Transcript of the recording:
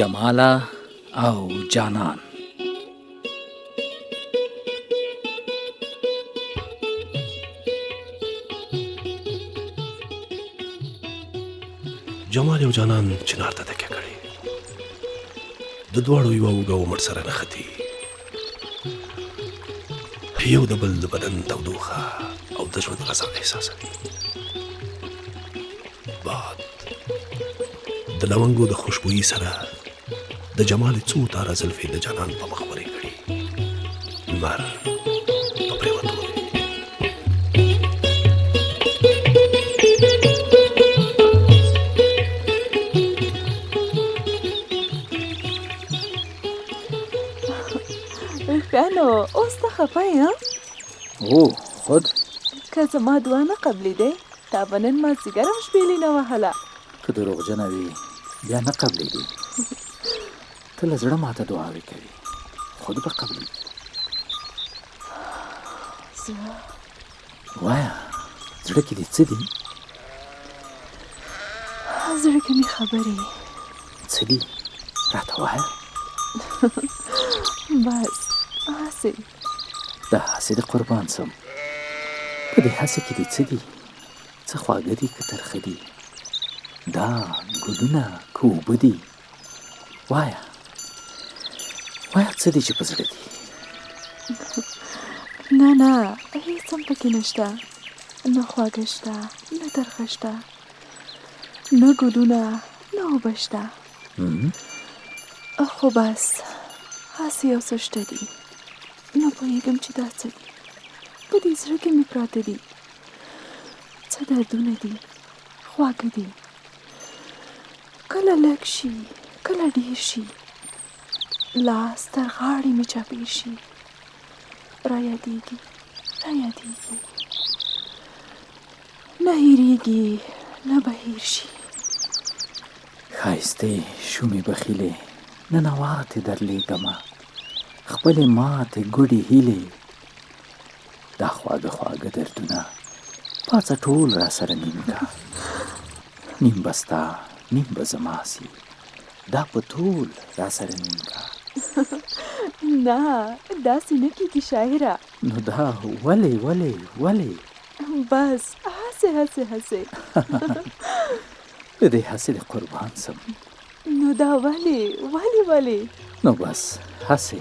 جماله او جانان. جمال او جانان چنار ته تکیه کړې، د دواړو یوه اوږه عمر سره نښتي، یو د بل د بدن تودوخه او د ژوند غذا احساسوي. باد د لونګو د خوشبویي سره د جمال څو تاره زلفې د جانان په مخ ورې کړي. لمر په پرېوتو ښه نو اوس ته خفه یې؟ او خود که زما دعا نه قبلېدی تا به نن مازدیګر هم شپېلې نه وهله. که دروغجنه وي بیا نه قبلېږي. ته له زړه ماته دعاوې کوي، خود به قبلېږي. وایه زړه کې دې څه دي؟ زړه کې مې خبرې. څه دي راته وایه. بس هسې د هسې د قربان سم. په دې هسې کې دې څه دي؟ څه خواږه دي که ترخه دي؟ دا ګلونه که اوبه دي؟ وایه څه دي چې په زړه دي؟ نه هېڅ هم پکې نشته، نه خواږه شته، نه ترخه شته، نه ګلونه، نه اوبه شته. خو بس هسې یو څه شته دي، نه پوهېږم چې دا څه دي. په دې زړه کې مې پراته دي، څه دردونه دي، خواږه دي، کله لږ شي کله ډېر شي، لاس تر غاړې مې چاپېر شي، را یادېږي نه هېرېږي نه به هېر شي. ښایستې شومې بخیلې ننواتې درلېږمه، خپلې ماتې ګوډې هیلې، دا خواږه دردونه پاڅه ټول را سره نیم کا. نیم به ستا نیم به زما سي، دا په ټول را سره نیم کا. نه داسې نه کېږي شاعره. نو دا ولې بس هسې د دې هسې د قربان سم. نو دا ولې نو بس هسې